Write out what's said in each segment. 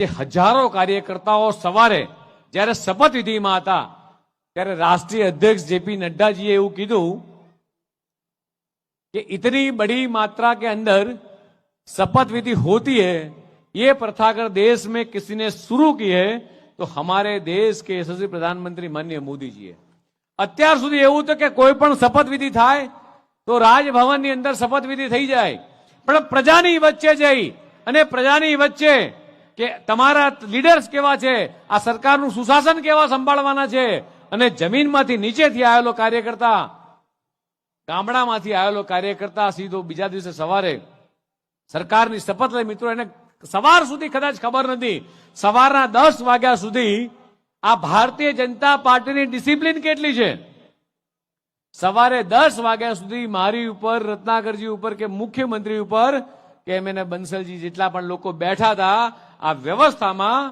કે હજારો કાર્યકર્તાઓ સવારે જ્યારે શપથવિધિમાં હતા ત્યારે રાષ્ટ્રીય અધ્યક્ષ જેપી નડ્ડાજીએ એવું કીધું कि इतनी बड़ी मात्रा के अंदर शपथ विधि होती है, ये प्रथा अगर देश में किसी ने शुरू की है तो हमारे देश के यशस्वी प्रधानमंत्री माननीय मोदी जी है। અત્યાર સુધી એવું તો કે કોઈ પણ શપથ વિધિ થાય તો રાજભવનની અંદર શપથ વિધિ થઈ જાય, પણ પ્રજાની વચ્ચે જઈ અને પ્રજાની વચ્ચે કે તમારા લીડર્સ કેવા છે, આ સરકારનું સુશાસન કેવા સંભાળવાના છે, અને જમીનમાંથી નીચેથી આવેલો કાર્યકર્તા, ગામડામાંથી આવેલો કાર્યકર્તા સીધો બીજા દિવસે સવારે સરકારની શપથ લઈ, મિત્રો એને સવાર સુધી કદાચ ખબર નથી, સવારના 10 વાગ્યા સુધી આ ભારતીય જનતા પાર્ટીની ડિસિપ્લિન કેટલી છે। સવારે 10 વાગ્યા સુધી મારી ઉપર, રત્નાકરજી ઉપર કે મુખ્યમંત્રી ઉપર કે એમ એને બંસલજી જેટલા પણ લોકો બેઠા હતા, આ વ્યવસ્થામાં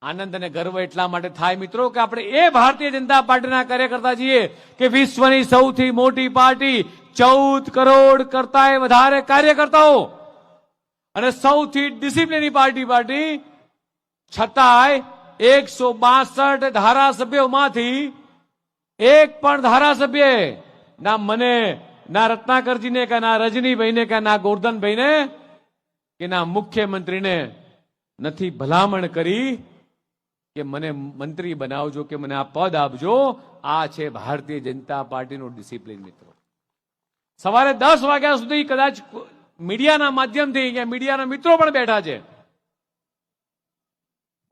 આનંદ અને ગર્વ એટલા માટે થાય મિત્રો કે આપણે એ ભારતીય જનતા પાર્ટીના કાર્યકર્તા છીએ કે વિશ્વની સૌથી મોટી પાર્ટી, 14 કરોડ કરતાંય વધારે કાર્યકર્તાઓ અને સૌથી ડિસિપ્લિનની પાર્ટી, છતાંય 162 ધારાસભ્યોમાંથી એક પણ ધારાસભ્ય ના મને, ના રત્નાકરજીને કે ના રજનીભાઈને કે ના ગોરધનભાઈને કે ના મુખ્યમંત્રીને નથી ભલામણ કરી કે મને મંત્રી બનાવજો કે મને આ પદ આપજો। આ છે ભારતીય જનતા પાર્ટીનું ડિસિપ્લિન મિત્રો। સવારે 10 વાગ્યા સુધી કદાચ મીડિયાના માધ્યમથી કે મીડિયાના મિત્રો પણ બેઠા છે,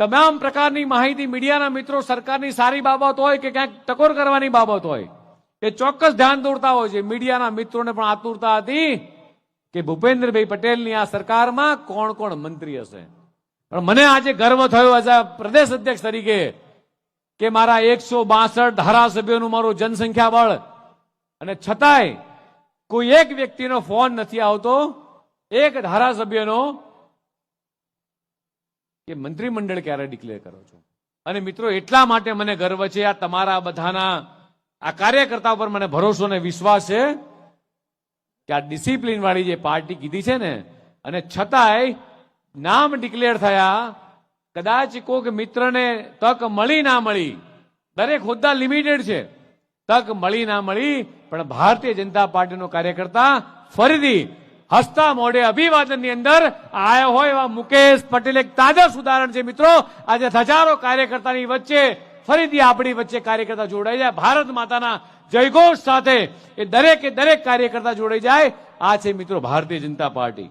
તમામ પ્રકારની માહિતી મીડિયાના મિત્રો સરકારની સારી બાબત હોય કે ક્યાંક ટકોર કરવાની બાબત હોય એ ચોક્કસ ધ્યાન દોરતા હોય છે। મીડિયાના મિત્રોને પણ આતુરતા હતી કે ભૂપેન્દ્રભાઈ પટેલની આ સરકારમાં કોણ કોણ મંત્રી હશે, પણ મને આજે ગર્વ થયો એઝ અ પ્રદેશ અધ્યક્ષ તરીકે કે મારા 162 ધારાસભ્યોનું મારું જનસંખ્યા બળ, અને છતાંય કોઈ એક વ્યક્તિનો ફોન નથી આવતો, એક ધારાસભ્યનો કે મંત્રીમંડળ ક્યારે ડિક્લેર કરો છો। અને મિત્રો એટલા માટે મને ગર્વ છે, આ તમારા બધાના આ કાર્યકર્તા પર મને ભરોસો અને વિશ્વાસ છે કે આ ડિસિપ્લિન વાળી જે પાર્ટી કીધી છે ને, અને છતાંય નામ ડિક્લેર થયા, કદાચ કોઈક મિત્રને તક મળી ના મળી, દરેક હોદ્દા લિમિટેડ છે, તક મળી ના મળી, પણ ભારતીય જનતા પાર્ટીનો કાર્યકર્તા ફરીથી હસતા મોઢે અભિવાદનની અંદર આયા હોય એવા મુકેશ પટેલ એક તાજા ઉદાહરણ છે મિત્રો। આજે હજારો કાર્યકર્તાની વચ્ચે ફરીથી આપણી વચ્ચે કાર્યકર્તા જોડાઈ જાય, ભારત માતાના જયઘોષ સાથે એ દરેક કાર્યકર્તા જોડાઈ જાય। આ છે મિત્રો ભારતીય જનતા પાર્ટી।